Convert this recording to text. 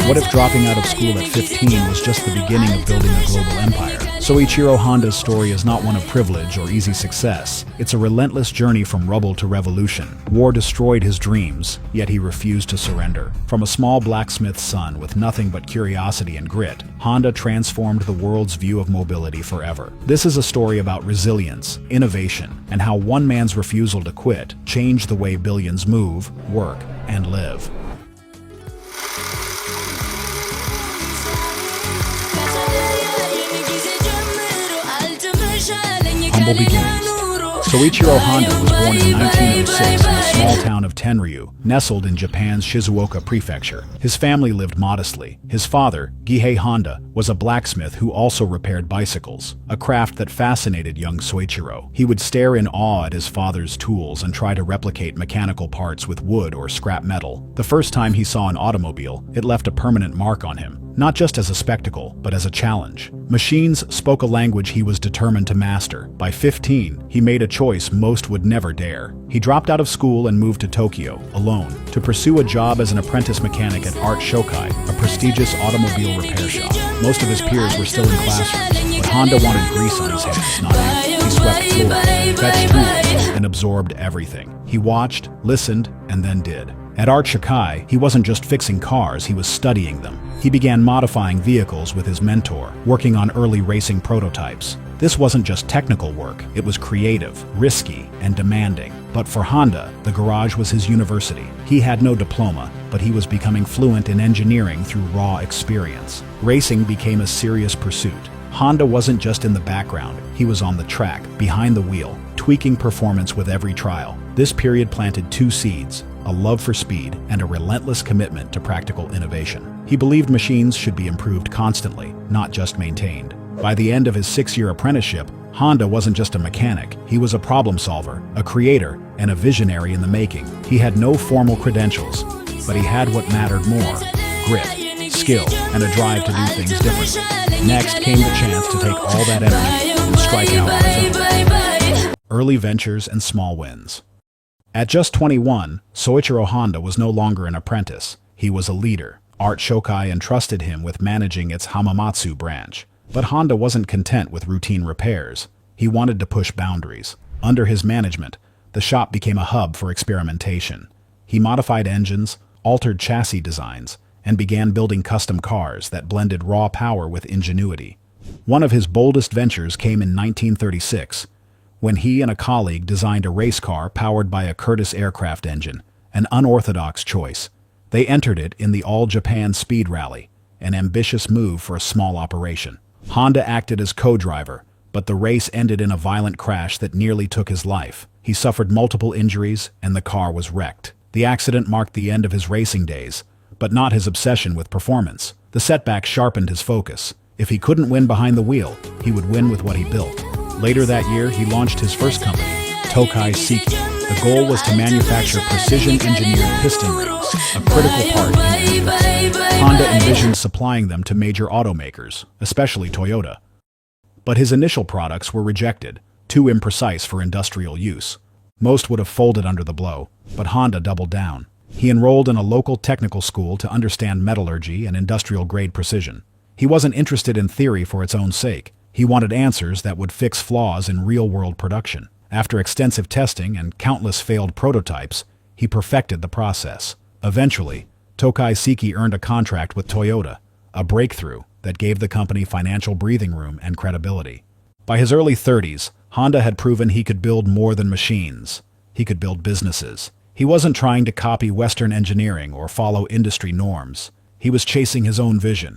What if dropping out of school at 15 was just the beginning of building a global empire? Soichiro Honda's story is not one of privilege or easy success. It's a relentless journey from rubble to revolution. War destroyed his dreams, yet he refused to surrender. From a small blacksmith's son with nothing but curiosity and grit, Honda transformed the world's view of mobility forever. This is a story about resilience, innovation, and how one man's refusal to quit changed the way billions move, work, and live. Humble beginnings. Soichiro Honda was born in 1906 in the small town of Tenryu, nestled in Japan's Shizuoka prefecture. His family lived modestly. His father, Gihei Honda, was a blacksmith who also repaired bicycles, a craft that fascinated young Soichiro. He would stare in awe at his father's tools and try to replicate mechanical parts with wood or scrap metal. The first time he saw an automobile, it left a permanent mark on him. Not just as a spectacle, but as a challenge. Machines spoke a language he was determined to master. By 15, he made a choice most would never dare. He dropped out of school and moved to Tokyo, alone, to pursue a job as an apprentice mechanic at Art Shokai, a prestigious automobile repair shop. Most of his peers were still in classrooms, but Honda wanted grease on his hands, not ink. He swept floors, fetched tools, and absorbed everything. He watched, listened, and then did. At Art Shokai, he wasn't just fixing cars, he was studying them. He began modifying vehicles with his mentor, working on early racing prototypes. This wasn't just technical work, it was creative, risky, and demanding. But for Honda, the garage was his university. He had no diploma, but he was becoming fluent in engineering through raw experience. Racing became a serious pursuit. Honda wasn't just in the background, he was on the track, behind the wheel, tweaking performance with every trial. This period planted two seeds: a love for speed and a relentless commitment to practical innovation. He believed machines should be improved constantly, not just maintained. By the end of his 6-year apprenticeship, Honda wasn't just a mechanic, he was a problem solver, a creator, and a visionary in the making. He had no formal credentials, but he had what mattered more: grit, skill, and a drive to do things differently. Next came the chance to take all that energy and strike out on his own. Early ventures and small wins. At just 21, Soichiro Honda was no longer an apprentice. He was a leader. Art Shokai entrusted him with managing its Hamamatsu branch. But Honda wasn't content with routine repairs. He wanted to push boundaries. Under his management, the shop became a hub for experimentation. He modified engines, altered chassis designs, and began building custom cars that blended raw power with ingenuity. One of his boldest ventures came in 1936, when he and a colleague designed a race car powered by a Curtiss aircraft engine, an unorthodox choice. They entered it in the All-Japan Speed Rally, an ambitious move for a small operation. Honda acted as co-driver, but the race ended in a violent crash that nearly took his life. He suffered multiple injuries, and the car was wrecked. The accident marked the end of his racing days, but not his obsession with performance. The setback sharpened his focus. If he couldn't win behind the wheel, he would win with what he built. Later that year, he launched his first company, Tokai Seiki. The goal was to manufacture precision-engineered piston rings, a critical part in engines. Honda envisioned supplying them to major automakers, especially Toyota. But his initial products were rejected, too imprecise for industrial use. Most would have folded under the blow, but Honda doubled down. He enrolled in a local technical school to understand metallurgy and industrial-grade precision. He wasn't interested in theory for its own sake. He wanted answers that would fix flaws in real-world production. After extensive testing and countless failed prototypes, he perfected the process. Eventually, Tokai Seiki earned a contract with Toyota, a breakthrough that gave the company financial breathing room and credibility. By his early 30s, Honda had proven he could build more than machines. He could build businesses. He wasn't trying to copy Western engineering or follow industry norms. He was chasing his own vision.